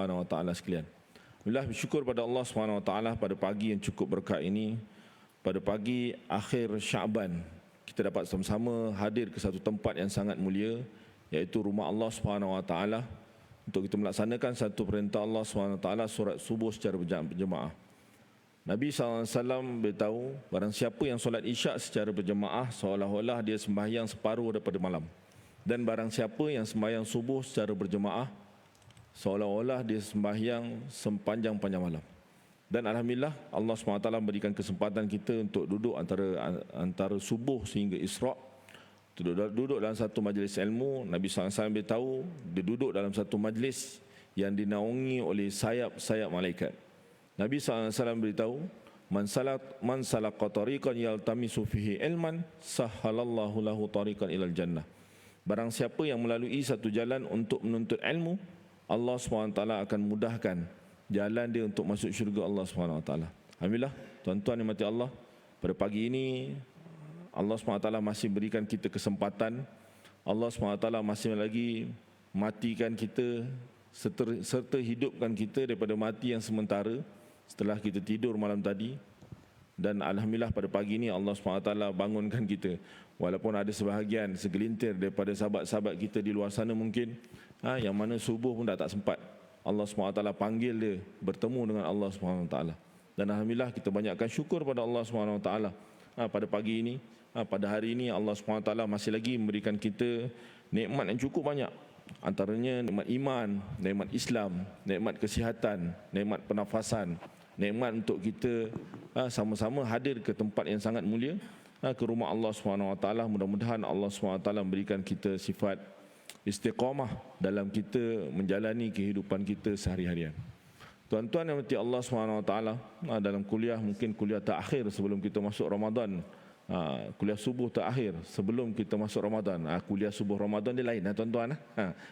Subhanahu wa taala sekalian. Alhamdulillah, bersyukur pada Allah Subhanahu wa taala pada pagi yang cukup berkat ini, pada pagi akhir Syaban, kita dapat sama-sama hadir ke satu tempat yang sangat mulia, iaitu rumah Allah Subhanahu wa taala, untuk kita melaksanakan satu perintah Allah Subhanahu wa taala, solat subuh secara berjemaah. Nabi SAW beritahu, barang siapa yang solat isyak secara berjemaah, seolah-olah dia sembahyang separuh daripada malam. Dan barang siapa yang sembahyang subuh secara berjemaah, seolah-olah dia sembahyang sepanjang-panjang malam. Dan Alhamdulillah, Allah SWT berikan kesempatan kita untuk duduk antara subuh sehingga Isra'. Duduk dalam satu majlis ilmu. Nabi SAW beritahu, dia duduk dalam satu majlis yang dinaungi oleh sayap-sayap malaikat. Nabi SAW beritahu, Man salaka tariqan yaltamisu fihi ilman, sahhalallahu lahu tariqan ilal jannah. Barang siapa yang melalui satu jalan untuk menuntut ilmu, Allah SWT akan mudahkan jalan dia untuk masuk syurga Allah SWT. Alhamdulillah, tuan-tuan yang mati Allah, pada pagi ini Allah SWT masih berikan kita kesempatan. Allah SWT masih lagi matikan kita serta hidupkan kita daripada mati yang sementara setelah kita tidur malam tadi. Dan Alhamdulillah, pada pagi ini Allah SWT bangunkan kita. Walaupun ada segelintir daripada sahabat-sahabat kita di luar sana mungkin yang mana subuh pun tak sempat, Allah SWT panggil dia bertemu dengan Allah SWT. Dan Alhamdulillah, kita banyakkan syukur pada Allah SWT. Pada pagi ini, pada hari ini, Allah SWT masih lagi memberikan kita nikmat yang cukup banyak. Antaranya nikmat iman, nikmat Islam, nikmat kesihatan, nikmat pernafasan, nikmat untuk kita sama-sama hadir ke tempat yang sangat mulia, ke rumah Allah SWT. Mudah-mudahan Allah SWT memberikan kita sifat istiqamah dalam kita menjalani kehidupan kita sehari-harian. Tuan-tuan yang mati Allah SWT, dalam kuliah, mungkin kuliah terakhir sebelum kita masuk Ramadan, kuliah subuh terakhir sebelum kita masuk Ramadan. Kuliah subuh Ramadan dia lain tuan-tuan.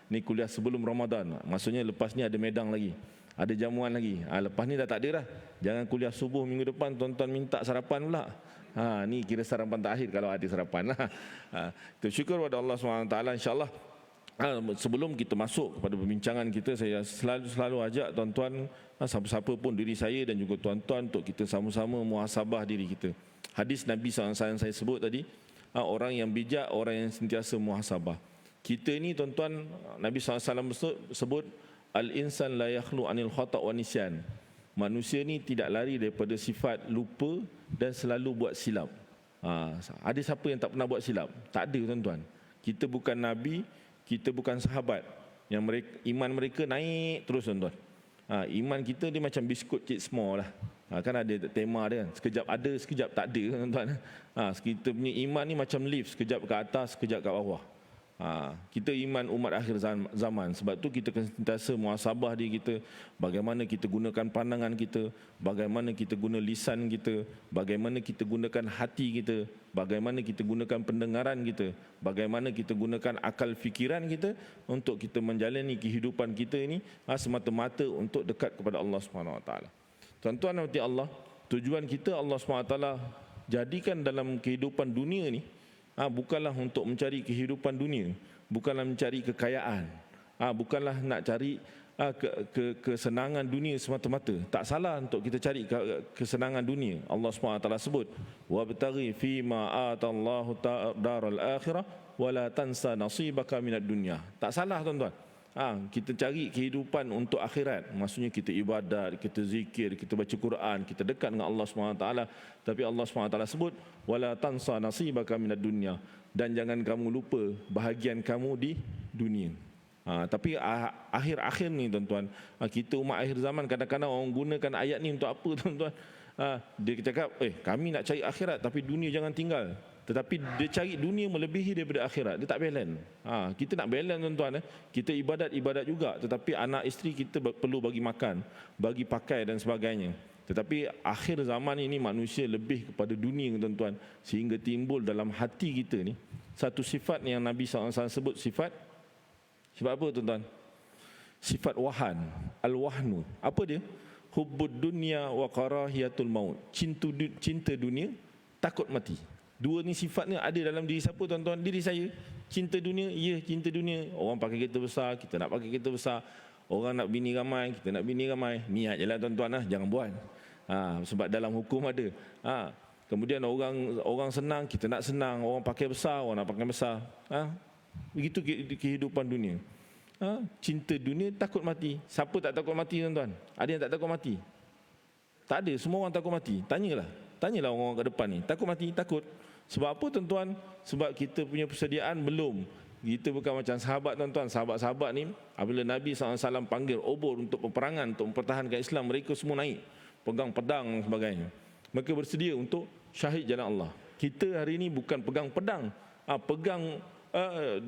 Ni kuliah sebelum Ramadan, maksudnya lepas ni ada medang lagi, ada jamuan lagi. Lepas ni dah tak ada dah. Jangan kuliah subuh minggu depan tuan-tuan minta sarapan pula. Ni kira sarapan terakhir kalau ada sarapan lah. Kita syukur pada Allah SWT. InsyaAllah, sebelum kita masuk kepada perbincangan kita, saya selalu ajak tuan-tuan, siapa-siapa pun, diri saya dan juga tuan-tuan, untuk kita sama-sama muhasabah diri kita. Hadis Nabi SAW saya sebut tadi, orang yang bijak, orang yang sentiasa muhasabah. Kita ni tuan-tuan, Nabi SAW sebut, Al-insan la yakhlu anil khata' wa nisyan. Manusia ni tidak lari daripada sifat lupa dan selalu buat silap. Ada siapa yang tak pernah buat silap? Tak ada tuan-tuan. Kita bukan Nabi, kita bukan sahabat yang iman mereka naik terus tuan-tuan. Iman kita dia macam biskut cik semua lah. Kan ada tema dia kan, sekejap ada, sekejap tak ada tuan-tuan. Kita punya iman ni macam lift, sekejap ke atas, sekejap ke bawah. Kita iman umat akhir zaman. Sebab tu kita kena sentiasa muhasabah diri kita, bagaimana kita gunakan pandangan kita, bagaimana kita guna lisan kita, bagaimana kita gunakan hati kita, bagaimana kita gunakan pendengaran kita, bagaimana kita gunakan akal fikiran kita untuk kita menjalani kehidupan kita ini semata-mata untuk dekat kepada Allah SWT. Tuan-tuan dan puan Allah, tujuan kita Allah SWT jadikan dalam kehidupan dunia ni bukanlah untuk mencari kehidupan dunia, bukanlah mencari kekayaan, bukanlah nak cari kesenangan dunia semata-mata. Tak salah untuk kita cari kesenangan dunia. Allah SWT sebut, wabtaghi fima atallahu daral akhirah wala tansa nasibaka minad dunya. Tak salah tuan-tuan. Kita cari kehidupan untuk akhirat, maksudnya kita ibadat, kita zikir, kita baca Quran, kita dekat dengan Allah SWT. Tapi Allah SWT sebut, wala tansa nasibaka minad dunya, dan jangan kamu lupa bahagian kamu di dunia. Tapi akhir-akhir ni tuan-tuan, kita umat akhir zaman kadang-kadang orang gunakan ayat ni untuk apa tuan-tuan? Dia cakap, kami nak cari akhirat tapi dunia jangan tinggal. Tetapi dia cari dunia melebihi daripada akhirat. Dia tak balance. Kita nak balance tuan-tuan. Kita ibadat juga, tetapi anak isteri kita perlu bagi makan, bagi pakai dan sebagainya. Tetapi akhir zaman ini manusia lebih kepada dunia tuan-tuan, sehingga timbul dalam hati kita ni satu sifat yang Nabi SAW sebut, sifat apa tuan-tuan? Sifat wahan, al-wahnu. Apa dia? Hubbud dunya wa karahiyatul maut. Cinta dunia, takut mati. Dua ni sifatnya ada dalam diri siapa tuan-tuan? Diri saya. Cinta dunia, ya cinta dunia. Orang pakai kereta besar, kita nak pakai kereta besar. Orang nak bini ramai, kita nak bini ramai. Niat je lah tuan-tuan lah, jangan buat. Sebab dalam hukum ada. Kemudian orang senang, kita nak senang. Orang pakai besar, orang nak pakai besar. Begitu kehidupan dunia. Cinta dunia, takut mati. Siapa tak takut mati tuan-tuan? Ada yang tak takut mati? Tak ada, semua orang takut mati. Tanyalah orang kat depan ni. Takut mati? Takut. Sebab apa tuan-tuan? Sebab kita punya persediaan belum. Kita bukan macam sahabat tuan-tuan. Sahabat-sahabat ni, apabila Nabi SAW panggil obor untuk peperangan, untuk mempertahankan Islam, mereka semua naik. Pegang pedang dan sebagainya. Mereka bersedia untuk syahid jalan Allah. Kita hari ini bukan pegang pedang.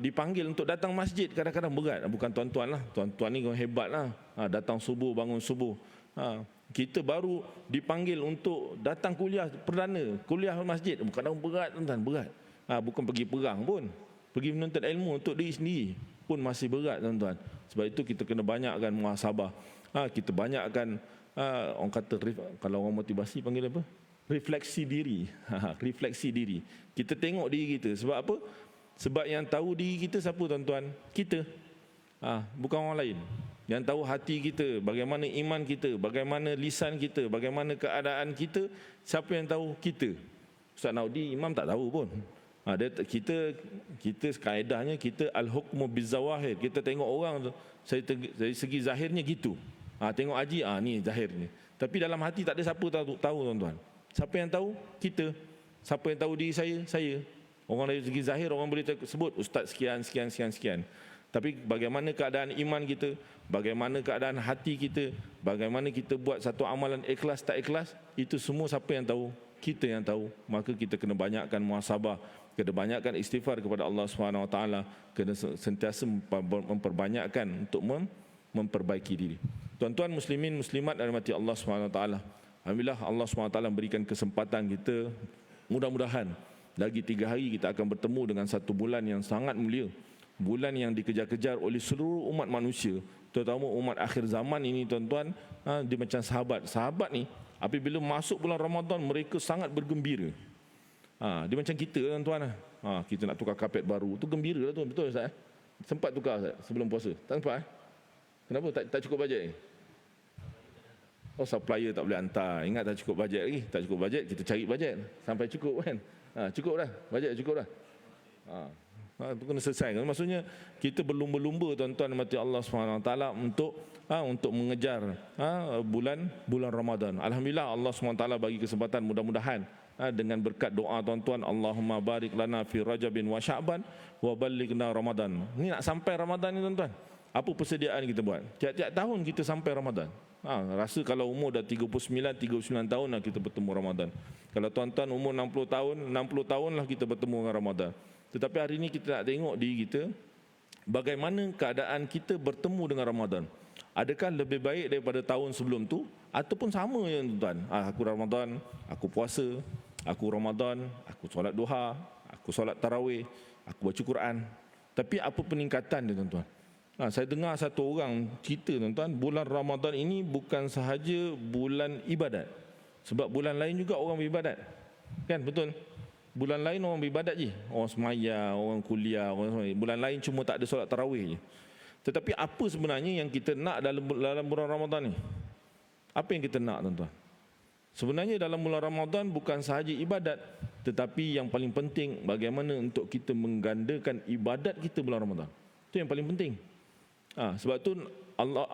Dipanggil untuk datang masjid, kadang-kadang berat. Bukan tuan-tuan lah. Tuan-tuan ni hebat lah. Datang subuh, bangun subuh. Kita baru dipanggil untuk datang kuliah perdana, kuliah masjid. Kadang berat tuan-tuan, berat. Bukan pergi perang pun. Pergi menuntut ilmu untuk diri sendiri pun masih berat tuan-tuan. Sebab itu kita kena banyakkan muhasabah. Kita banyakkan, orang kata, kalau orang motivasi panggil apa? Refleksi diri. Refleksi diri. Kita tengok diri kita. Sebab apa? Sebab yang tahu diri kita siapa tuan-tuan? Kita. Bukan orang lain. Yang tahu hati kita, bagaimana iman kita, bagaimana lisan kita, bagaimana keadaan kita, siapa yang tahu? Kita. Ustaz Naudi, imam tak tahu pun. Kita kaedahnya kita al-hukmu bizawahir. Kita tengok orang dari segi zahirnya gitu. Tengok haji, ni zahirnya. Tapi dalam hati tak ada siapa tahu tuan-tuan. Siapa yang tahu? Kita. Siapa yang tahu diri saya? Saya. Orang dari segi zahir, orang boleh sebut ustaz sekian. Tapi bagaimana keadaan iman kita, bagaimana keadaan hati kita, bagaimana kita buat satu amalan ikhlas tak ikhlas, itu semua siapa yang tahu? Kita yang tahu. Maka kita kena banyakkan muhasabah, kena banyakkan istighfar kepada Allah SWT, kena sentiasa memperbanyakkan untuk memperbaiki diri. Tuan-tuan muslimin muslimat dan mati Allah SWT, alhamdulillah Allah SWT berikan kesempatan kita. Mudah-mudahan lagi 3 hari kita akan bertemu dengan satu bulan yang sangat mulia, bulan yang dikejar-kejar oleh seluruh umat manusia, terutama umat akhir zaman ini tuan-tuan. Dia macam sahabat ni, apabila masuk bulan Ramadan mereka sangat bergembira. Dia macam kita tuan-tuan. Kita nak tukar kapet baru, tu gembira lah tu. Betul Ustaz? Sempat tukar Ustaz sebelum puasa? Tak sempat Kenapa? Tak cukup bajet ni? Supplier tak boleh hantar. Ingat tak cukup bajet lagi? Tak cukup bajet, kita cari bajet sampai cukup kan? Cukup dah, bajet cukup dah. Itu kena selesai. Maksudnya kita berlumba-lumba tuan-tuan mati Allah SWT untuk mengejar bulan Ramadan. Alhamdulillah Allah SWT bagi kesempatan, mudah-mudahan dengan berkat doa tuan-tuan, Allahumma barik lana fi Rajabin wa Sya'ban wa ballighna Ramadan. Ini nak sampai Ramadan ni tuan-tuan. Apa persediaan kita buat? Tiap-tiap tahun kita sampai Ramadan. Rasa kalau umur dah 39 tahun lah kita bertemu Ramadan. Kalau tuan-tuan umur 60 tahun lah kita bertemu dengan Ramadan. Tetapi hari ini kita nak tengok diri kita, bagaimana keadaan kita bertemu dengan Ramadan. Adakah lebih baik daripada tahun sebelum tu, ataupun sama je tuan-tuan? Aku Ramadan, aku puasa, aku Ramadan, aku solat duha, aku solat tarawih, aku baca Quran. Tapi apa peningkatan dia tuan-tuan? Saya dengar satu orang cerita tuan-tuan, bulan Ramadan ini bukan sahaja bulan ibadat. Sebab bulan lain juga orang beribadat. Kan, betul? Bulan lain orang beribadat je. Orang semaya, orang kuliah, orang semaya. Bulan lain cuma tak ada solat tarawih je. Tetapi apa sebenarnya yang kita nak dalam bulan Ramadan ni? Apa yang kita nak tuan-tuan? Sebenarnya dalam bulan Ramadan bukan sahaja ibadat, tetapi yang paling penting bagaimana untuk kita menggandakan ibadat kita bulan Ramadan. Itu yang paling penting. Sebab tu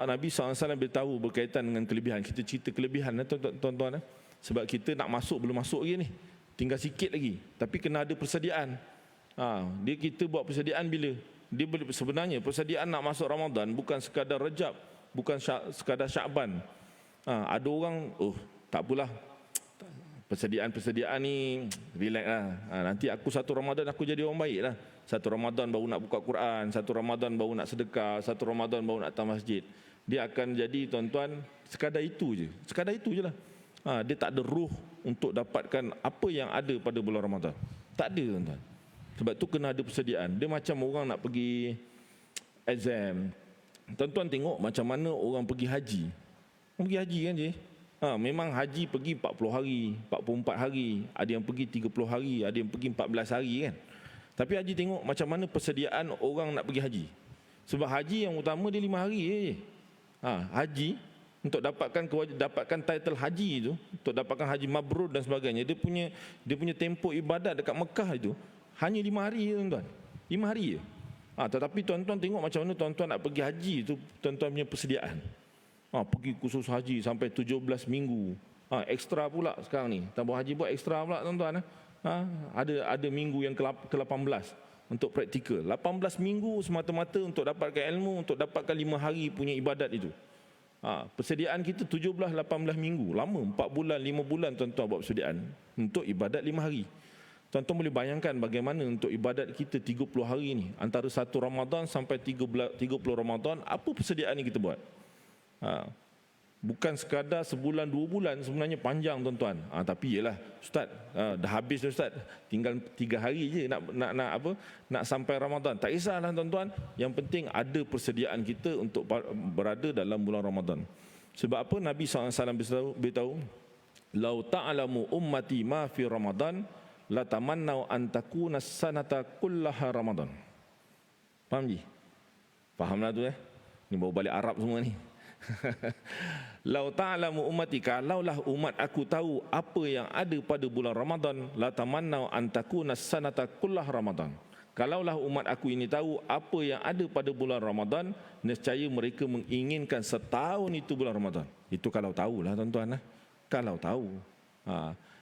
Nabi SAW beritahu berkaitan dengan kelebihan. Kita cerita kelebihan tuan-tuan. Sebab kita nak masuk, belum masuk lagi ni. Tinggal sikit lagi. Tapi kena ada persediaan. Kita buat persediaan bila? Sebenarnya persediaan nak masuk Ramadan bukan sekadar Rejab, bukan sekadar Sya'ban. Ada orang, tak apalah, persediaan ni relax lah. Nanti aku satu Ramadan aku jadi orang baik lah. Satu Ramadan baru nak buka Quran, satu Ramadan baru nak sedekah, satu Ramadan baru nak datang masjid. Dia akan jadi tuan-tuan sekadar itu je. Sekadar itu je lah. Dia tak ada ruh untuk dapatkan apa yang ada pada bulan Ramadan. Tak ada tuan-tuan. Sebab tu kena ada persediaan. Dia macam orang nak pergi exam. Tuan-tuan tengok macam mana orang pergi haji. Orang pergi haji kan je. Memang haji pergi 40 hari, 44 hari. Ada yang pergi 30 hari, ada yang pergi 14 hari kan. Tapi haji tengok macam mana persediaan orang nak pergi haji. Sebab haji yang utama dia 5 hari je. Haji, untuk dapatkan title haji itu, untuk dapatkan haji mabrur dan sebagainya, dia punya tempoh ibadat dekat Mekah itu hanya 5 hari, tuan-tuan. 5 hari je. Tetapi tuan-tuan tengok macam mana tuan-tuan nak pergi haji itu, tuan-tuan punya persediaan. Pergi khusus haji sampai 17 minggu. Ekstra pula sekarang ni. Tambah haji buat ekstra pula, tuan-tuan. Ada minggu yang ke-18 untuk praktikal. 18 minggu semata-mata untuk dapatkan ilmu, untuk dapatkan 5 hari punya ibadat itu. Persediaan kita 17-18 minggu. Lama, 4 bulan, 5 bulan tuan-tuan buat persediaan untuk ibadat 5 hari. Tuan-tuan boleh bayangkan bagaimana untuk ibadat kita 30 hari ni, antara 1 Ramadan sampai 30 Ramadan, apa persediaan yang kita buat? Bukan sekadar sebulan 2 bulan, sebenarnya panjang, tuan-tuan. Tapi yelah, Ustaz, dah habis dah, Ustaz, tinggal 3 hari je nak sampai Ramadan. Tak kisahlah, tuan-tuan, yang penting ada persediaan kita untuk berada dalam bulan Ramadan. Sebab apa Nabi SAW beritahu, "Lau ta'lamu ummati ma fi Ramadan la tamannau an takuna sanata kullaha Ramadan." Faham je? Fahamlah tu Ni bawa balik Arab semua ni. Lau ta'lamu ummati, kalaulah umat aku tahu apa yang ada pada bulan Ramadan, la tamannau an takuna sanata kullaha Ramadan. Kalaulah umat aku ini tahu apa yang ada pada bulan Ramadan, nescaya mereka menginginkan setahun itu bulan Ramadan. Itu kalau tahulah, tuan-tuan. Kalau tahu.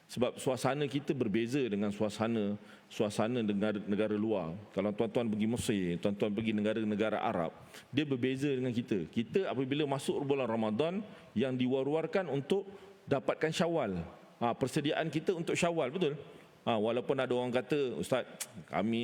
Sebab suasana kita berbeza dengan suasana negara luar. Kalau tuan-tuan pergi Mesir, tuan-tuan pergi negara-negara Arab, dia berbeza dengan kita. Kita apabila masuk bulan Ramadan, yang diwar-warkan untuk dapatkan Syawal. Persediaan kita untuk Syawal, betul? Walaupun ada orang kata, "Ustaz,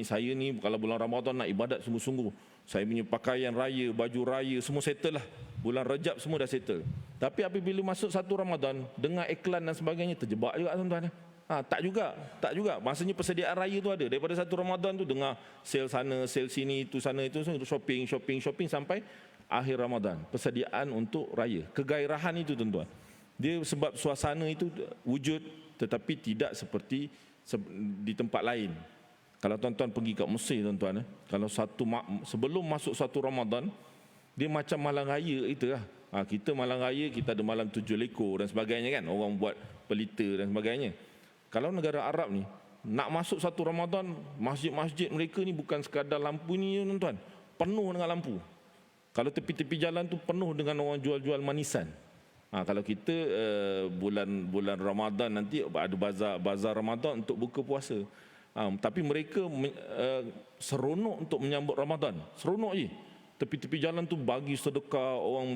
saya ni kalau bulan Ramadan nak ibadat sungguh-sungguh. Saya punya pakaian raya, baju raya, semua settle lah. Bulan Rejab semua dah settle." Tapi apabila masuk 1 Ramadan, dengar iklan dan sebagainya, terjebak juga, tuan-tuan. Tak juga. Maksudnya persediaan raya tu ada. Daripada 1 Ramadan tu dengar sale sana, sale sini, itu sana, itu shopping sampai akhir Ramadan. Persediaan untuk raya. Kegairahan itu, tuan-tuan. Dia sebab suasana itu wujud, tetapi tidak seperti di tempat lain. Kalau tuan-tuan pergi kat Mesir, tuan-tuan, kalau sebelum masuk 1 Ramadan, dia macam malam raya itu lah. Kita malam raya, kita ada malam 7 lekor dan sebagainya kan. Orang buat pelita dan sebagainya. Kalau negara Arab ni, nak masuk 1 Ramadan, masjid-masjid mereka ni bukan sekadar lampu ni, tuan-tuan. Penuh dengan lampu. Kalau tepi-tepi jalan tu penuh dengan orang jual-jual manisan. Kalau kita bulan Ramadan nanti ada bazar Ramadan untuk buka puasa. Tapi mereka seronok untuk menyambut Ramadan. Seronok je. Tepi-tepi jalan tu bagi sedekah, orang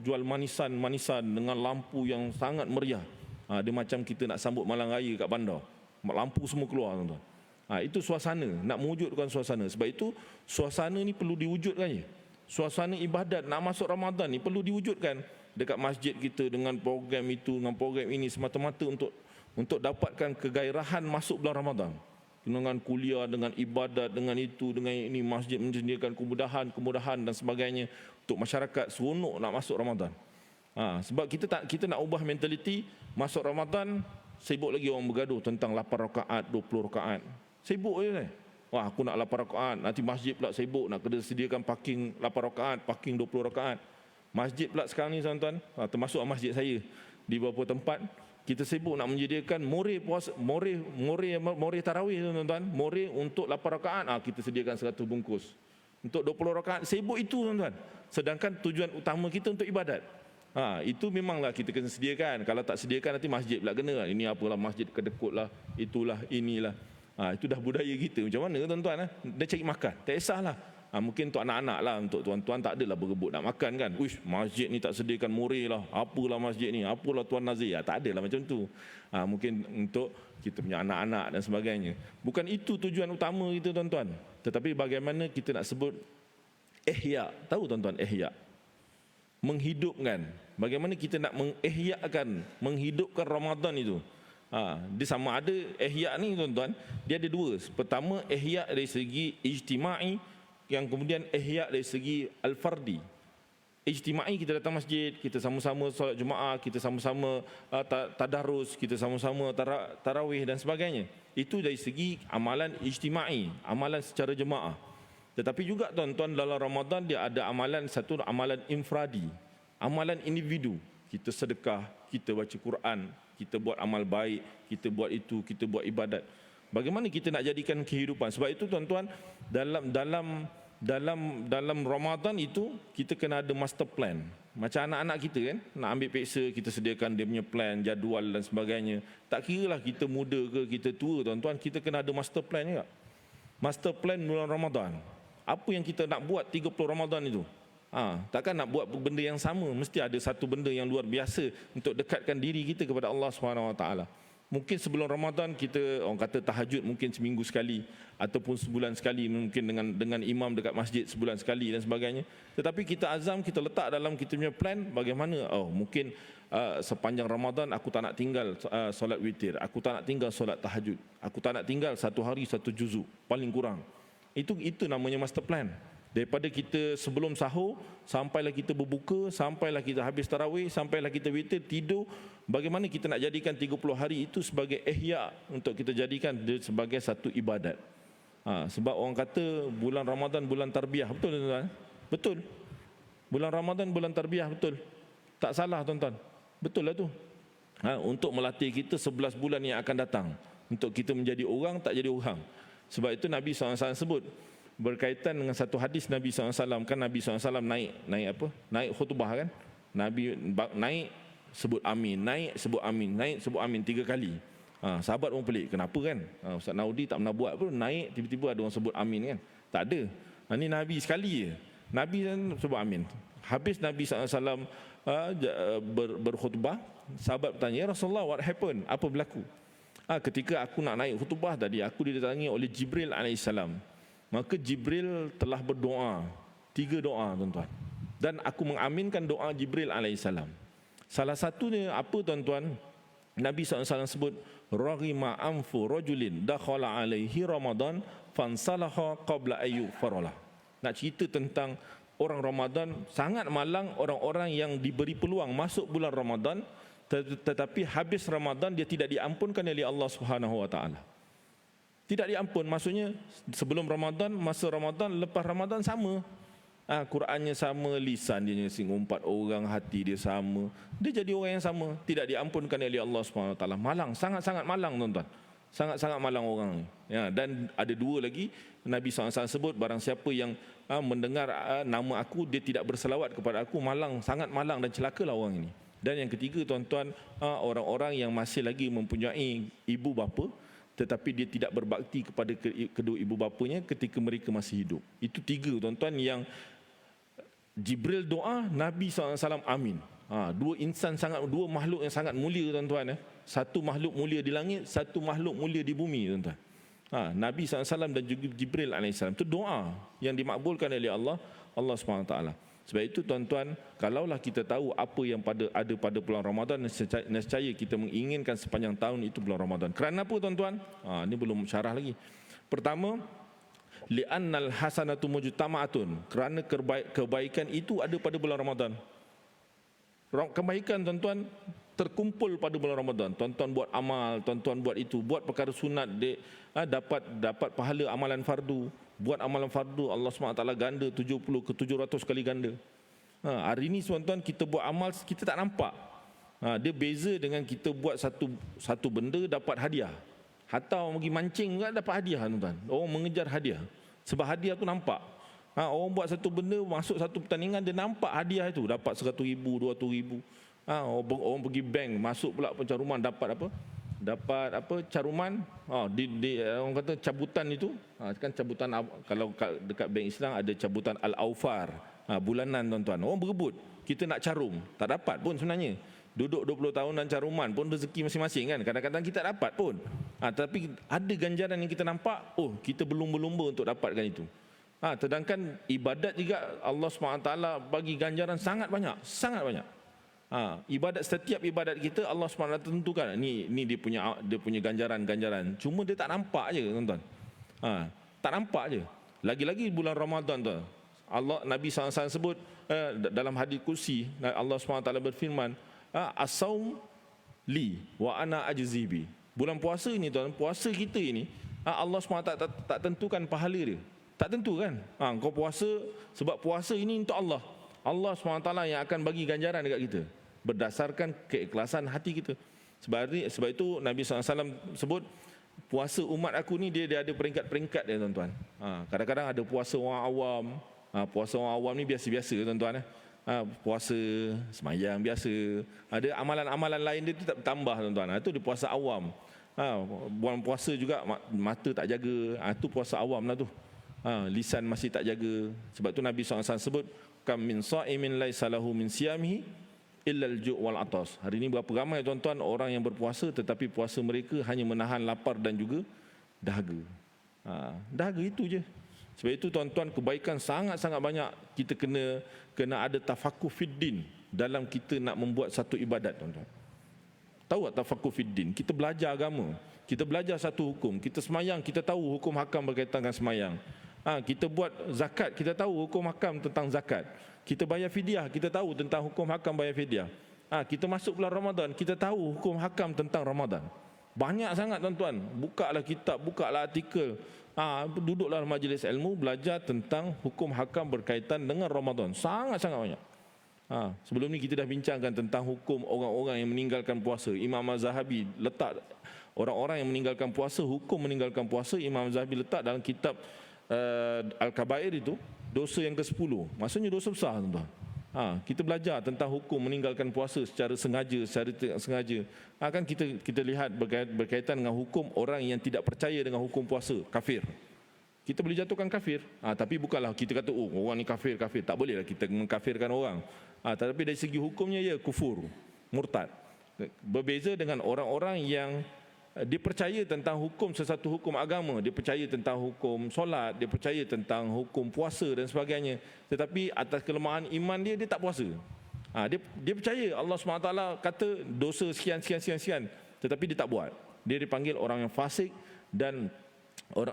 jual manisan dengan lampu yang sangat meriah. Dia macam kita nak sambut malam raya kat bandar. Lampu semua keluar, tuan-tuan. Itu suasana, nak mewujudkan suasana. Sebab itu suasana ni perlu diwujudkan je. Suasana ibadat nak masuk Ramadan ni perlu diwujudkan dekat masjid kita dengan program itu, dengan program ini, semata-mata untuk dapatkan kegairahan masuk bulan Ramadan. Dengan kuliah, dengan ibadat, dengan itu, dengan ini, masjid menyediakan kemudahan dan sebagainya untuk masyarakat seronok nak masuk Ramadan. Sebab kita nak ubah mentaliti, masuk Ramadan sibuk lagi orang bergaduh tentang 8 rakaat, 20 rakaat. Sibuk je kan. Aku nak 8 rakaat, nanti masjid pula sibuk nak kena sediakan parking 8 rakaat, parking 20 rakaat. Masjid pula sekarang ni, tuan-tuan, termasuk masjid saya di beberapa tempat, kita sibuk nak menyediakan more tarawih, tuan-tuan. More untuk 8 rakaat, kita sediakan 100 bungkus. Untuk 20 rakaat, sibuk itu, tuan-tuan. Sedangkan tujuan utama kita untuk ibadat. Itu memanglah kita kena sediakan. Kalau tak sediakan nanti masjid pula kena. Ini apalah masjid kedekut lah, itulah, inilah. Itu dah budaya kita. Macam mana, tuan-tuan? Dia cari makan. Tak kisahlah. Mungkin untuk anak-anak lah, untuk tuan-tuan tak adalah berebut nak makan kan. Uish, masjid ni tak sediakan more lah, apalah masjid ni, apalah Tuan Nazir. Tak adalah macam tu. Mungkin untuk kita punya anak-anak dan sebagainya. Bukan itu tujuan utama kita, tuan-tuan. Tetapi bagaimana kita nak sebut ihya. Tahu, tuan-tuan, ihya? Menghidupkan. Bagaimana kita nak menghidupkan Ramadan itu. Dia sama ada ihya ni, tuan-tuan, dia ada dua. Pertama, ihya dari segi ijtima'i, yang kemudian ihya dari segi al-fardi. Ijtima'i, kita datang masjid, kita sama-sama solat Jumaat, kita sama-sama tadarus, kita sama-sama tarawih dan sebagainya. Itu dari segi amalan ijtima'i, amalan secara jemaah. Tetapi juga, tuan-tuan, dalam Ramadan dia ada amalan, satu amalan infradi. Amalan individu, kita sedekah, kita baca Quran, kita buat amal baik, kita buat itu, kita buat ibadat. Bagaimana kita nak jadikan kehidupan? Sebab itu tuan-tuan, dalam Ramadan itu kita kena ada master plan. Macam anak-anak kita kan, nak ambil peksa, kita sediakan dia punya plan, jadual dan sebagainya. Tak kira lah kita muda ke kita tua tuan-tuan, kita kena ada master plan juga. Master plan bulan Ramadan. Apa yang kita nak buat 30 Ramadan itu? Takkan nak buat benda yang sama, mesti ada satu benda yang luar biasa untuk dekatkan diri kita kepada Allah SWT. Mungkin sebelum Ramadan kita orang kata tahajud mungkin seminggu sekali ataupun sebulan sekali, mungkin dengan imam dekat masjid sebulan sekali dan sebagainya. Tetapi kita azam, kita letak dalam kita punya plan bagaimana, mungkin sepanjang Ramadan aku tak nak tinggal solat witir, aku tak nak tinggal solat tahajud, aku tak nak tinggal satu hari satu juzuk paling kurang. Itu namanya master plan. Daripada kita sebelum sahur, sampailah kita berbuka, sampailah kita habis tarawih, sampailah kita witir, tidur. Bagaimana kita nak jadikan 30 hari itu sebagai ihya, untuk kita jadikan dia sebagai satu ibadat. Sebab orang kata bulan Ramadan bulan tarbiyah, betul tuan-tuan? Betul. Bulan Ramadan bulan tarbiyah, betul. Tak salah tuan-tuan. Betul lah tu. Untuk melatih kita 11 bulan yang akan datang, untuk kita menjadi orang tak jadi orang. Sebab itu Nabi SAW sebut, berkaitan dengan satu hadis Nabi SAW, kan Nabi SAW naik khutbah kan, Nabi naik sebut amin, naik sebut amin, naik sebut amin 3 kali. Sahabat pun pelik, kenapa kan? Ustaz Naudi tak pernah buat pun, naik tiba-tiba ada orang sebut amin kan? Tak ada. Ini Nabi sekali je, Nabi sebut amin. Habis Nabi SAW berkhutbah, sahabat bertanya, ya Rasulullah, what happened? Apa berlaku? Ketika aku nak naik khutbah tadi, aku didatangi oleh Jibril AS. Maka Jibril telah berdoa 3 doa tuan-tuan, dan aku mengaminkan doa Jibril AS. Salah satunya apa tuan-tuan? Nabi SAW sebut, raghima anfu rajulin dakhala alaihi Ramadan fansalaha qabla ayu farolah. Nak cerita tentang orang Ramadan, sangat malang orang-orang yang diberi peluang masuk bulan Ramadan, tetapi habis Ramadan dia tidak diampunkan oleh Allah Subhanahu Wa Taala. Tidak diampun, maksudnya sebelum Ramadan, masa Ramadan, lepas Ramadan sama. Qurannya sama, lisan dia ngumpat orang, hati dia sama. Dia jadi orang yang sama, tidak diampunkan oleh Allah SWT. Malang, sangat-sangat malang tuan-tuan. Sangat-sangat malang orang ni. Dan ada 2 lagi, Nabi SAW sebut, barang siapa yang mendengar nama aku, dia tidak berselawat kepada aku, malang, sangat malang dan celakalah orang ini. Dan yang ketiga tuan-tuan, orang-orang yang masih lagi mempunyai ibu bapa, tetapi dia tidak berbakti kepada kedua ibu bapanya ketika mereka masih hidup. Itu 3 tuan-tuan yang Jibril doa, Nabi SAW amin. 2 makhluk yang sangat mulia tuan-tuan. Satu makhluk mulia di langit, satu makhluk mulia di bumi tuan-tuan. Nabi SAW dan juga Jibril AS. Itu doa yang dimakbulkan oleh Allah SWT. Sebab itu tuan-tuan, kalaulah kita tahu apa yang ada pada bulan Ramadan, nescaya kita menginginkan sepanjang tahun itu bulan Ramadan. Kerana apa tuan-tuan? Ini belum syarah lagi. Pertama, li'annal hasanatu mujtama'atun, kerana kebaikan itu ada pada bulan Ramadan. Kebaikan tuan-tuan terkumpul pada bulan Ramadan. Tuan-tuan buat amal, tuan-tuan buat itu, buat perkara sunat, dapat pahala amalan fardu. Buat amalan fardu, Allah SWT ganda 70 ke 700 kali ganda. Hari ini tuan-tuan kita buat amal, kita tak nampak. Dia beza dengan kita buat satu benda dapat hadiah. Hatta orang pergi mancing juga dapat hadiah tuan-tuan. Orang mengejar hadiah. Sebab hadiah tu nampak. Orang buat satu benda, masuk satu pertandingan, dia nampak hadiah itu. Dapat 100,000, 200,000. Orang pergi bank, masuk pula pencaruman, dapat apa? Caruman, orang kata cabutan itu, kan cabutan, kalau dekat bank Islam ada cabutan Al-Aufar, bulanan tuan-tuan. Orang berebut, kita nak carum, tak dapat pun sebenarnya. Duduk 20 tahun dan caruman pun rezeki masing-masing kan. Kadang-kadang kita dapat pun. Tapi ada ganjaran yang kita nampak, kita berlumba-lumba untuk dapatkan itu. Sedangkan ibadat juga Allah SWT bagi ganjaran sangat banyak, sangat banyak. Ibadat, setiap ibadat kita Allah SWT tentukan ni dia punya ganjaran. Cuma dia tak nampak je tuan-tuan. Tak nampak je. Lagi-lagi bulan Ramadan tu, Nabi SAW sebut dalam hadis kursi, Allah SWT berfirman, as-saum li wa ana ajzibi. Bulan puasa ini tuan, puasa kita ini, Allah SWT tak tentukan pahala dia. Tak tentu kan? Kau puasa sebab puasa ini untuk Allah. Allah SWT yang akan bagi ganjaran dekat kita berdasarkan keikhlasan hati kita. Sebab itu Nabi SAW sebut puasa umat aku ni dia ada peringkat-peringkat dia, tuan-tuan. Kadang-kadang ada puasa orang awam. Puasa orang awam ni biasa-biasa, tuan-tuan. Puasa semayang biasa. Ada amalan-amalan lain dia tak bertambah, tuan-tuan. Itu dia puasa awam. Buang puasa juga mata tak jaga. Itu puasa awam lah tu. Lisan masih tak jaga. Sebab tu Nabi SAW sebut kam min sa'imin laisa lahu min siyamihi illa al-ju' wal atas. Hari ini berapa ramai, tuan-tuan, orang yang berpuasa tetapi puasa mereka hanya menahan lapar dan juga dahaga. Dahaga itu je. Sebab itu, tuan-tuan, kebaikan sangat-sangat banyak. Kita kena ada tafaqquh fiddin dalam kita nak membuat satu ibadat, tuan-tuan. Tahu tak tafaqquh fiddin? Kita belajar agama, kita belajar satu hukum. Kita semayang, kita tahu hukum hakam berkaitan dengan semayang. Kita buat zakat, kita tahu hukum hakam tentang zakat. Kita bayar fidyah, kita tahu tentang hukum hakam bayar fidyah. Kita masuk bulan Ramadan, kita tahu hukum hakam tentang Ramadan. Banyak sangat, tuan-tuan. Bukalah kitab, bukalah artikel. Duduklah majlis ilmu, belajar tentang hukum hakam berkaitan dengan Ramadan. Sangat-sangat banyak. Sebelum ni kita dah bincangkan tentang hukum orang-orang yang meninggalkan puasa. Imam Az-Zahabi letak orang-orang yang meninggalkan puasa, hukum meninggalkan puasa. Imam Az-Zahabi letak dalam kitab Al-Kabair itu dosa yang ke-10. Maksudnya dosa besar, tuan-tuan. Kita belajar tentang hukum meninggalkan puasa secara sengaja, secara tidak sengaja. Kan kita lihat berkaitan dengan hukum orang yang tidak percaya dengan hukum puasa, kafir. Kita boleh jatuhkan kafir. Tapi bukanlah kita kata orang ni kafir. Tak bolehlah kita mengkafirkan orang. Tetapi dari segi hukumnya ya kufur, murtad. Berbeza dengan orang-orang yang dia percaya tentang hukum sesuatu hukum agama, dia percaya tentang hukum solat, dia percaya tentang hukum puasa dan sebagainya, tetapi atas kelemahan iman dia tak puasa. Dia percaya Allah SWT kata dosa sekian, tetapi dia tak buat. Dia dipanggil orang yang fasik. Dan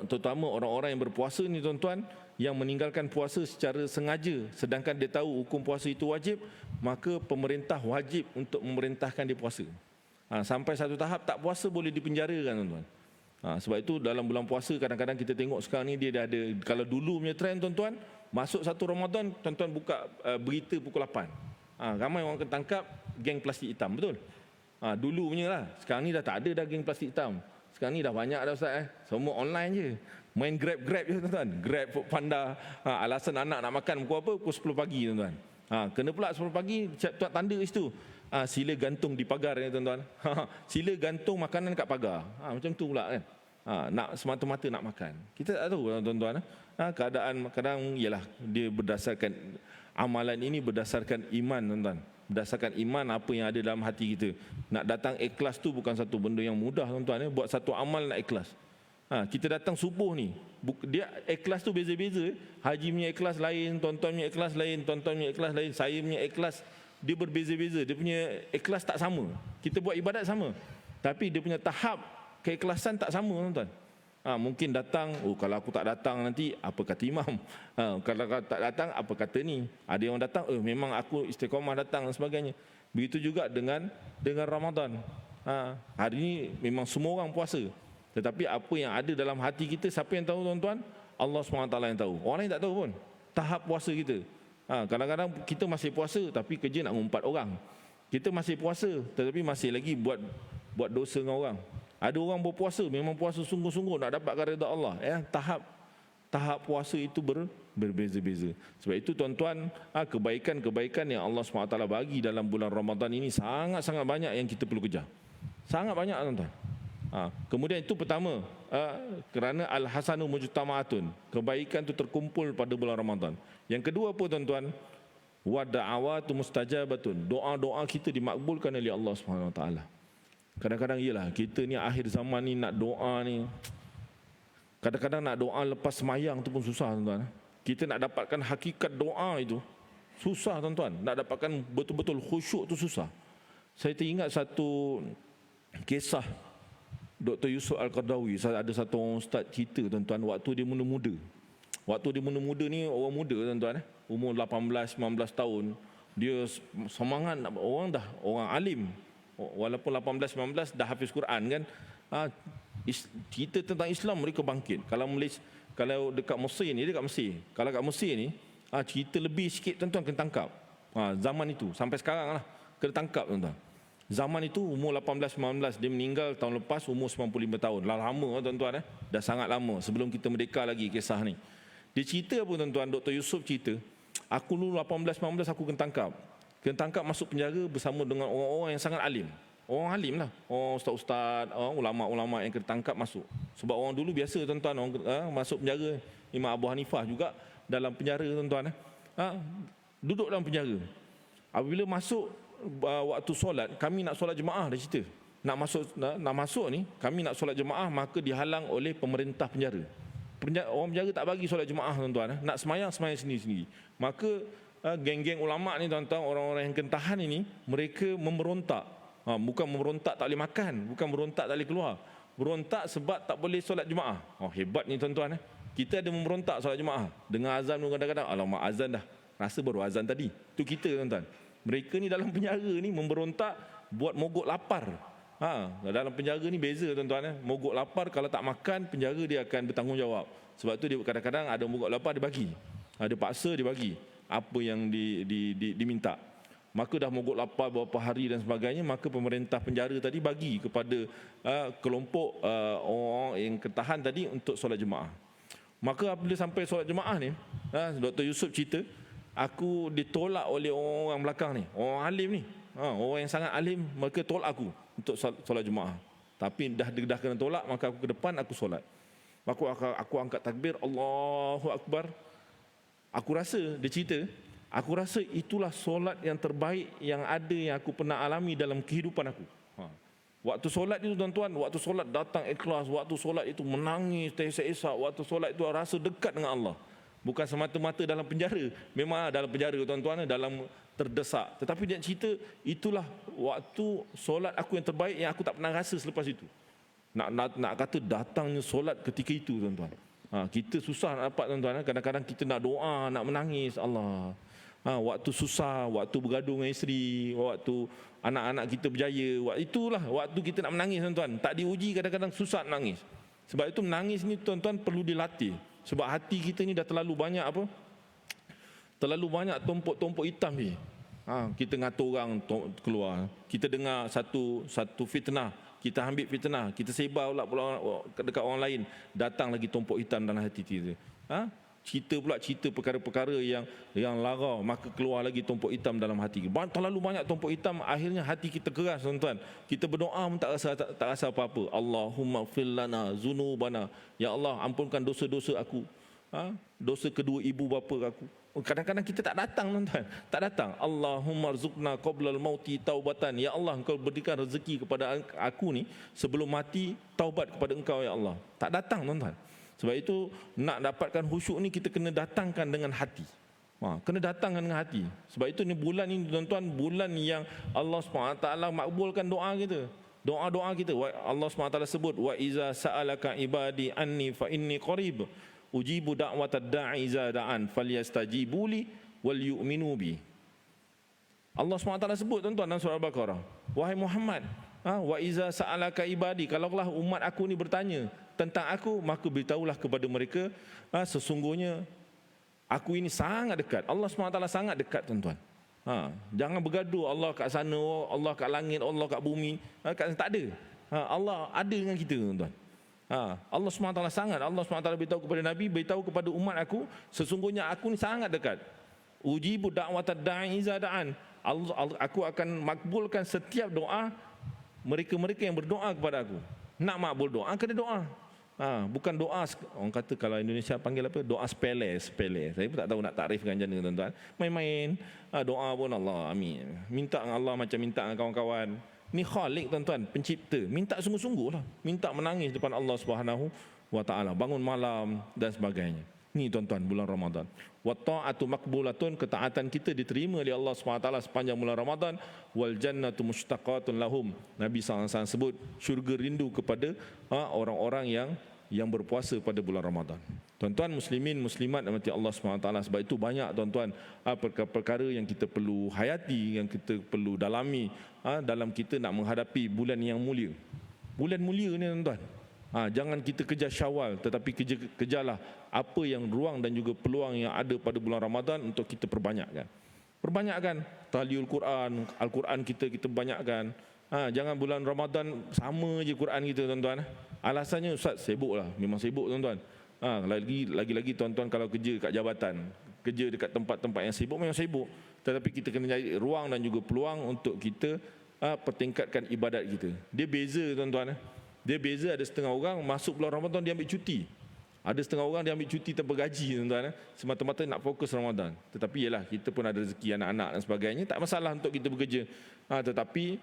terutama orang-orang yang berpuasa ni, tuan-tuan, yang meninggalkan puasa secara sengaja, sedangkan dia tahu hukum puasa itu wajib, maka pemerintah wajib untuk memerintahkan dia puasa. Sampai satu tahap tak puasa boleh dipenjarakan, tuan-tuan. Sebab itu dalam bulan puasa kadang-kadang kita tengok sekarang ni dia dah ada. Kalau dulu punya trend, tuan-tuan, masuk satu Ramadan, tuan-tuan buka berita pukul 8. Ramai orang ketangkap geng plastik hitam, betul? Dulu punya lah. Sekarang ni dah tak ada dah geng plastik hitam. Sekarang ni dah banyak dah, Ustaz. Semua online je. Main Grab je, tuan-tuan. Grab, Foodpanda. Alasan anak nak makan pukul apa? Pukul 10 pagi, tuan-tuan. Kena pula 10 pagi, tuan tanda kat situ. Sila gantung di pagar ni, tuan-tuan. Sila gantung makanan kat pagar. Macam tu pula kan. Nak semata-mata nak makan. Kita tak tahu, tuan-tuan. Keadaan kadang ialah dia berdasarkan amalan ini berdasarkan iman, tuan-tuan. Berdasarkan iman apa yang ada dalam hati kita. Nak datang ikhlas tu bukan satu benda yang mudah, tuan-tuan. Buat satu amal nak ikhlas. Kita datang subuh ni, dia ikhlas tu beza-beza. Haji punya ikhlas lain, tuan-tuan punya ikhlas lain, tuan-tuan punya ikhlas lain, saya punya ikhlas dia berbeza-beza. Dia punya ikhlas tak sama. Kita buat ibadat sama, tapi dia punya tahap keikhlasan tak sama, tuan-tuan. Mungkin datang, kalau aku tak datang nanti apa kata imam. Kalau tak datang apa kata ni. Ada yang datang, memang aku istiqamah datang dan sebagainya. Begitu juga dengan Ramadan. Hari ini memang semua orang puasa, tetapi apa yang ada dalam hati kita, siapa yang tahu, tuan-tuan? Allah SWT yang tahu. Orang lain tak tahu pun tahap puasa kita. Kadang-kadang kita masih puasa tapi kerja nak mengumpat orang. Kita masih puasa tetapi masih lagi buat dosa dengan orang. Ada orang berpuasa, memang puasa sungguh-sungguh nak dapatkan redha Allah. Tahap puasa itu berbeza-beza. Sebab itu, tuan-tuan, kebaikan-kebaikan yang Allah SWT bagi dalam bulan Ramadan ini sangat-sangat banyak yang kita perlu kejar. Sangat banyak, tuan-tuan. Kemudian itu pertama, kerana al-hasanu mujtama'atun, kebaikan itu terkumpul pada bulan Ramadan. Yang kedua apa, tuan-tuan? Wa da'awatu mustajabatun, doa-doa kita dimakbulkan oleh Allah SWT. Kadang-kadang ialah kita ni akhir zaman ni nak doa ni, kadang-kadang nak doa lepas semayang tu pun susah, tuan-tuan. Kita nak dapatkan hakikat doa itu susah, tuan-tuan. Nak dapatkan betul-betul khusyuk tu susah. Saya teringat satu kisah Dr. Yusuf Al-Qardawi. Ada satu orang ustaz cerita, tuan-tuan, waktu dia muda-muda. Waktu dia muda-muda ni, orang muda, tuan-tuan, umur 18-19 tahun. Dia semangat, orang alim. Walaupun 18-19 dah hafiz Quran kan. Cerita tentang Islam mereka bangkit. Kalau dekat Mesir ni, Kalau kat Mesir ni, cerita lebih sikit, tuan-tuan kena tangkap. Zaman itu sampai sekarang lah kena tangkap tuan-tuan. Zaman itu umur 18-19, dia meninggal tahun lepas umur 95 tahun. Lama tuan-tuan, dah sangat lama sebelum kita merdeka lagi kisah ni. Dia cerita apa tuan-tuan, Dr. Yusof cerita, aku dulu 18-19 aku kena tangkap. Kena tangkap masuk penjara bersama dengan orang-orang yang sangat alim. Orang alim lah, orang ustaz-ustaz, ulama-ulama yang kena tangkap masuk. Sebab orang dulu biasa tuan-tuan, masuk penjara. Imam Abu Hanifah juga dalam penjara tuan-tuan. Duduk dalam penjara. Apabila masuk waktu solat, kami nak solat jemaah, dia cerita. Nak masuk ni, kami nak solat jemaah, maka dihalang oleh pemerintah penjara. Orang penjara tak bagi solat jemaah tuan-tuan. Nak semayang sendiri-sendiri. Maka geng-geng ulama ni tuan-tuan, orang-orang yang kena tahan ini, mereka memberontak. Bukan memberontak tak boleh makan, bukan memberontak tak boleh keluar. Berontak sebab tak boleh solat jemaah. Hebat ni tuan-tuan. Kita ada memberontak solat jemaah. Dengar azan kadang-kadang, alamak azan dah. Rasa baru azan tadi. Itu kita tuan-tuan. Mereka ni dalam penjara ni memberontak buat mogok lapar. Dalam penjara ni beza tuan-tuan. Mogok lapar, kalau tak makan, penjara dia akan bertanggungjawab. Sebab tu dia kadang-kadang ada mogok lapar, dia bagi. Dia paksa dia bagi apa yang diminta. Maka dah mogok lapar beberapa hari dan sebagainya, maka pemerintah penjara tadi bagi kepada kelompok orang yang ketahan tadi untuk solat jemaah. Maka apabila sampai solat jemaah ni, Dr. Yusof cerita, aku ditolak oleh orang-orang belakang ni, orang alim ni, orang yang sangat alim, mereka tolak aku untuk solat jemaah. Tapi dah kena tolak, maka aku ke depan, aku solat. Maka aku angkat takbir, Allahu Akbar. Aku rasa, dia cerita, aku rasa itulah solat yang terbaik yang ada, yang aku pernah alami dalam kehidupan aku. Waktu solat itu tuan-tuan, waktu solat datang ikhlas, waktu solat itu menangis, teresak-esak, waktu solat itu rasa dekat dengan Allah. Bukan semata-mata dalam penjara. Memang dalam penjara tuan-tuan, dalam terdesak. Tetapi dia cerita, itulah waktu solat aku yang terbaik yang aku tak pernah rasa selepas itu. Nak kata datangnya solat ketika itu tuan-tuan. Kita susah nak dapat tuan-tuan. Kadang-kadang kita nak doa, nak menangis. Allah. Waktu susah, waktu bergaduh dengan isteri, waktu anak-anak kita berjaya, itulah waktu kita nak menangis tuan-tuan. Tak diuji, kadang-kadang susah nangis. Sebab itu menangis ni tuan-tuan perlu dilatih. Sebab hati kita ni dah terlalu banyak terlalu banyak tompok-tompok hitam ni. Kita ngatur orang keluar. Kita dengar satu fitnah, kita ambil fitnah, kita sebar pula dekat orang lain, datang lagi tompok hitam dalam hati kita. Cerita perkara-perkara yang lara, maka keluar lagi tompok hitam dalam hati. Terlalu banyak tompok hitam, akhirnya hati kita keras tuan-tuan. Kita berdoa pun tak rasa apa-apa. Allahumma ighfir lana dzunubana. Ya Allah, ampunkan dosa-dosa aku. Dosa kedua ibu bapa aku. Kadang-kadang kita tak datang tuan-tuan. Tak datang. Allahumma rzuqna qablal mauti taubatan. Ya Allah, engkau berikan rezeki kepada aku ni sebelum mati, taubat kepada engkau ya Allah. Tak datang tuan-tuan. Sebab itu nak dapatkan khusyuk ni kita kena datangkan dengan hati. Kena datangkan dengan hati. Sebab itu ni bulan ini tuan-tuan, bulan yang Allah SWT makbulkan doa kita. Doa-doa kita. Allah SWT sebut, wa iza sa'alaka ibadi anni fa inni qarib ujibu da'watad da'i iza da'an falyastajibu li wal yu'minu bi. Allah SWT sebut tuan-tuan dalam surah Al-Baqarah, wahai Muhammad, wa iza sa'alaka ibadi, kalaulah umat aku ni bertanya tentang aku, maka beritahulah kepada mereka, sesungguhnya aku ini sangat dekat. Allah SWT sangat dekat tuan-tuan. Jangan bergaduh Allah kat sana, Allah kat langit, Allah kat bumi. Tak ada. Allah ada dengan kita tuan-tuan. Allah SWT sangat. Allah SWT beritahu kepada Nabi, beritahu kepada umat aku, sesungguhnya aku ni sangat dekat. Ujibu da'watad da'i iza da'an. Aku akan makbulkan setiap doa mereka-mereka yang berdoa kepada aku. Nak makbul doa, kena doa. Bukan doa, orang kata kalau Indonesia panggil apa? Doa sepele. Saya pun tak tahu nak takrifkan macam mana tuan-tuan. Main-main, doa pun Allah, amin. Minta dengan Allah macam minta dengan kawan-kawan. Ni Khalik tuan-tuan, pencipta. Minta sungguh-sungguh lah. Minta menangis depan Allah SWT. Bangun malam dan sebagainya. Ni tuan-tuan, bulan Ramadan. Wa ta'atu makbulatun, ketaatan kita diterima oleh Allah SWT sepanjang bulan Ramadan. Wal jannatu mushtaqatun lahum. Nabi SAW sebut, syurga rindu kepada orang-orang yang berpuasa pada bulan Ramadan. Tuan-tuan muslimin, muslimat rahmati Allah SWT. Sebab itu banyak tuan-tuan perkara-perkara yang kita perlu hayati, yang kita perlu dalami dalam kita nak menghadapi bulan yang mulia. Bulan mulia ni tuan-tuan. Jangan kita kejar Syawal, tetapi kejarlah apa yang ruang dan juga peluang yang ada pada bulan Ramadan untuk kita perbanyakkan. Perbanyakkan taliul Quran, Al-Quran kita banyakkan. Jangan bulan Ramadan sama je Quran kita tuan-tuan. Alasannya ustaz sibuk lah, memang sibuk tuan-tuan. Lagi-lagi tuan-tuan kalau kerja kat jabatan, kerja dekat tempat-tempat yang sibuk memang sibuk. Tetapi kita kena cari ruang dan juga peluang untuk kita pertingkatkan ibadat kita. Dia beza tuan-tuan. Dia beza, ada setengah orang masuk bulan Ramadan dia ambil cuti. Ada setengah orang dia ambil cuti tanpa gaji tuan-tuan. Semata-mata nak fokus Ramadan. Tetapi yalah, kita pun ada rezeki anak-anak dan sebagainya. Tak masalah untuk kita bekerja. Tetapi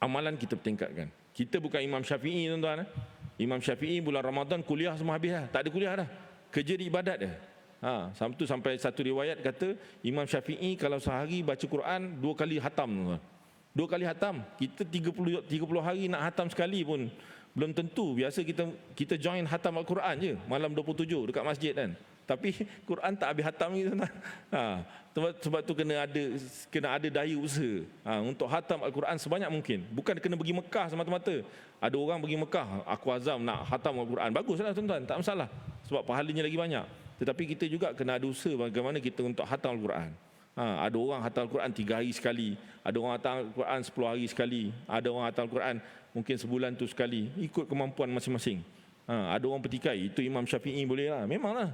amalan kita pertingkatkan. Kita bukan Imam Syafi'i tuan-tuan. Imam Syafi'i bulan Ramadan kuliah semua habis dah. Tak ada kuliah dah. Kerja di ibadat dah. Sampai satu riwayat kata Imam Syafi'i kalau sehari baca Quran 2 kali hatam tuan-tuan. 2 kali hatam. Kita 30 hari nak hatam sekali pun belum tentu. Biasa kita join hatam Al-Quran je malam 27 dekat masjid kan. Tapi Quran tak habis hatam gitu tuan. Sebab tu kena ada daya usaha untuk hatam Al-Quran sebanyak mungkin. Bukan kena pergi Mekah semata-mata. Ada orang pergi Mekah, aku azam nak hatam Al-Quran. Baguslah tuan-tuan, tak masalah. Sebab pahalanya lagi banyak. Tetapi kita juga kena ada usaha bagaimana kita untuk hatam Al-Quran. Ada orang hatam Al-Quran 3 hari sekali. Ada orang hatam Al-Quran 10 hari sekali. Ada orang hatam Al-Quran mungkin sebulan tu sekali. Ikut kemampuan masing-masing. Ada orang petikai, itu Imam Syafi'i boleh lah. Memanglah.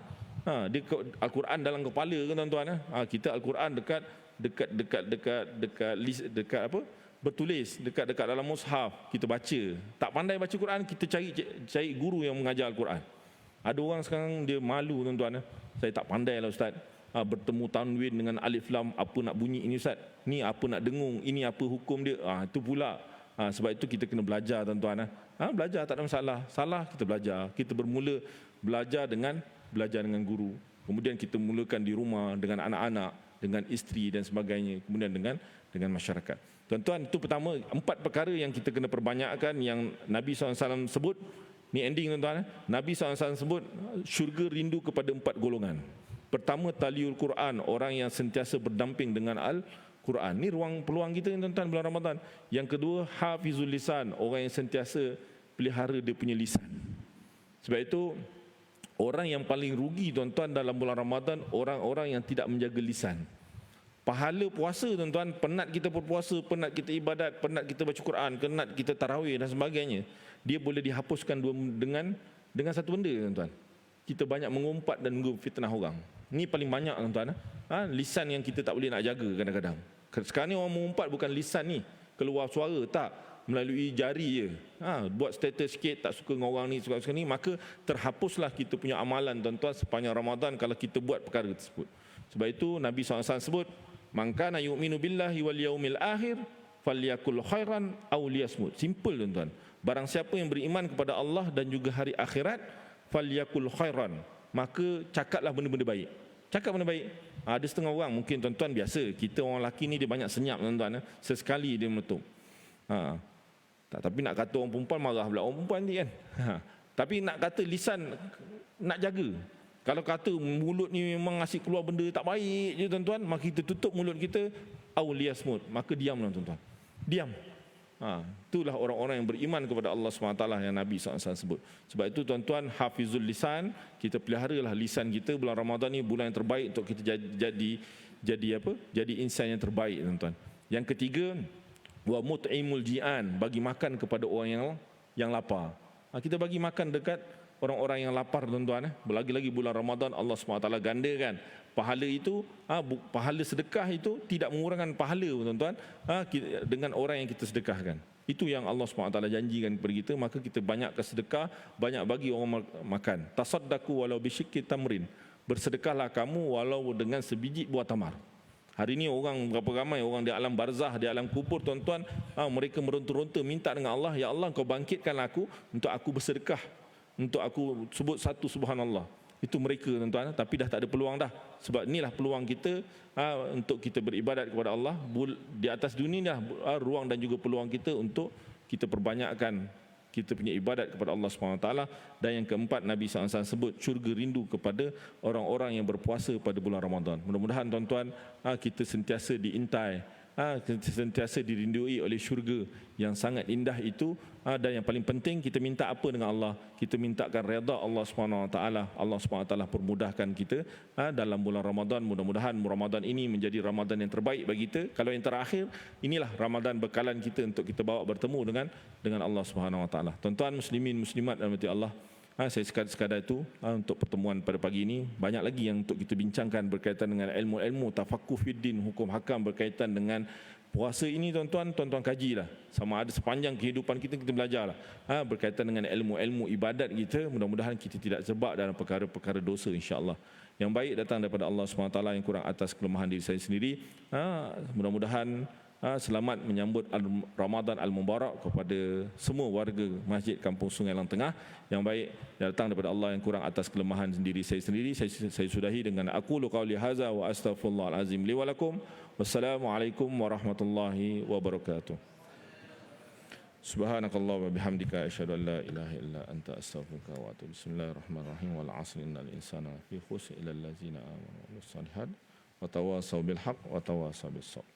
Dia Al-Quran dalam kepala kan tuan-tuan. Kita Al-Quran dekat apa? Bertulis dekat dalam mushaf kita baca. Tak pandai baca Quran, kita cari guru yang mengajar Al-Quran. Ada orang sekarang dia malu tuan-tuan. Saya tak pandai lah ustaz. Bertemu tanwin dengan alif lam, apa nak bunyi ini ustaz? Ni apa nak dengung? Ini apa hukum dia? Itu pula. Sebab itu kita kena belajar tuan-tuan. Belajar tak ada masalah. Salah kita belajar. Kita bermula belajar dengan guru. Kemudian kita mulakan di rumah dengan anak-anak, dengan isteri dan sebagainya. Kemudian dengan masyarakat. Tuan-tuan, itu pertama 4 perkara yang kita kena perbanyakkan yang Nabi SAW sebut. Ni ending tuan-tuan. Nabi SAW sebut syurga rindu kepada 4 golongan. Pertama, taliul Quran, orang yang sentiasa berdamping dengan Al-Quran. Ni peluang kita tuan-tuan bulan Ramadan. Yang kedua, hafizul lisan, orang yang sentiasa pelihara dia punya lisan. Sebab itu orang yang paling rugi tuan-tuan dalam bulan Ramadan, orang-orang yang tidak menjaga lisan. Pahala puasa tuan-tuan, penat kita berpuasa, penat kita ibadat, penat kita baca Quran, penat kita tarawih dan sebagainya. Dia boleh dihapuskan dengan satu benda tuan-tuan. Kita banyak mengumpat dan fitnah orang. Ni paling banyak tuan-tuan. Lisan yang kita tak boleh nak jaga kadang-kadang. Sekarang ni orang mengumpat bukan lisan ni keluar suara, tak, melalui jari je. Buat status sikit tak suka dengan orang ni, suka ni, maka terhapuslah kita punya amalan tuan-tuan sepanjang Ramadan kalau kita buat perkara tersebut. Sebab itu Nabi SAW sebut, man kana yu'minu billahi wal yaumil akhir falyakul khairan aw liyasmut. Simple tuan-tuan. Barang siapa yang beriman kepada Allah dan juga hari akhirat, falyakul khairan, maka cakaplah benda-benda baik. Cakap benda baik. Ada setengah orang mungkin tuan-tuan biasa, kita orang lelaki ni dia banyak senyap tuan-tuan. Sesekali dia meletup. Tapi nak kata orang perempuan marah pula orang perempuan ni kan. Tapi nak kata lisan nak jaga. Kalau kata mulut ni memang asyik keluar benda tak baik je tuan-tuan, maka kita tutup mulut kita, auliyasmut, maka diamlah tuan-tuan. Diam. Itulah orang-orang yang beriman kepada Allah SWT yang Nabi SAW sebut. Sebab itu tuan-tuan, hafizul lisan, kita peliharalah lisan kita. Bulan Ramadan ni bulan yang terbaik untuk kita jadi insan yang terbaik tuan-tuan. Yang ketiga, wa mut'imul ji'an, bagi makan kepada orang yang lapar. Kita bagi makan dekat orang-orang yang lapar tuan-tuan. Lagi-lagi bulan Ramadan Allah SWT gandakan pahala itu. Pahala sedekah itu tidak mengurangkan pahala tuan-tuan dengan orang yang kita sedekahkan. Itu yang Allah SWT janjikan kepada kita. Maka kita banyakkan sedekah, banyak bagi orang makan. Tasaddaqu walau bisyikki tamrin, bersedekahlah kamu walau dengan sebiji buah tamar. Hari ini orang berapa ramai orang di alam barzah, di alam kubur tuan-tuan, mereka meronta-ronta minta dengan Allah, ya Allah kau bangkitkan aku untuk aku bersedekah, untuk aku sebut satu subhanallah. Itu mereka tuan-tuan, tapi dah tak ada peluang dah. Sebab inilah peluang kita untuk kita beribadat kepada Allah. Di atas dunia dah ruang dan juga peluang kita untuk kita perbanyakkan kita punya ibadat kepada Allah SWT. Dan yang keempat, Nabi SAW sebut syurga rindu kepada orang-orang yang berpuasa pada bulan Ramadan. Mudah-mudahan tuan-tuan kita sentiasa diintai sentiasa dirindui oleh syurga yang sangat indah itu. Dan yang paling penting, kita minta apa dengan Allah? Kita mintakan redha Allah SWT. Allah SWT permudahkan kita dalam bulan Ramadan. Mudah-mudahan Ramadan ini menjadi Ramadan yang terbaik bagi kita. Kalau yang terakhir, inilah Ramadan bekalan kita untuk kita bawa bertemu dengan Allah SWT. Tuan-tuan muslimin muslimat rahmati Allah, saya sekadar itu untuk pertemuan pada pagi ini. Banyak lagi yang untuk kita bincangkan berkaitan dengan ilmu-ilmu tafaqquh fiddin, hukum hakam berkaitan dengan puasa ini. Tuan-tuan kajilah. Sama ada sepanjang kehidupan kita belajarlah berkaitan dengan ilmu-ilmu ibadat kita. Mudah-mudahan kita tidak sebab dalam perkara-perkara dosa, insya-Allah. Yang baik datang daripada Allah SWT, yang kurang atas kelemahan diri saya sendiri. Mudah-mudahan selamat menyambut Ramadan Al-Mubarak kepada semua warga Masjid Kampung Sungai Lang Tengah. Yang baik datang daripada Allah, yang kurang atas kelemahan diri saya sendiri. Saya sudahi dengan aqulu qauli hadza wa astaghfirullahal azim li wa lakum. Wassalamualaikum warahmatullahi wabarakatuh. Subhanakallah wa bihamdika asyhadu an la ilaha illa anta astaghfiruka wa atubu. Bismillahirrahmanirrahim. Wal 'asri innal insana fi khusr illa allazina amanu wa amilus solihat wa tawasaw bil haqq wa tawasaw bis sabr.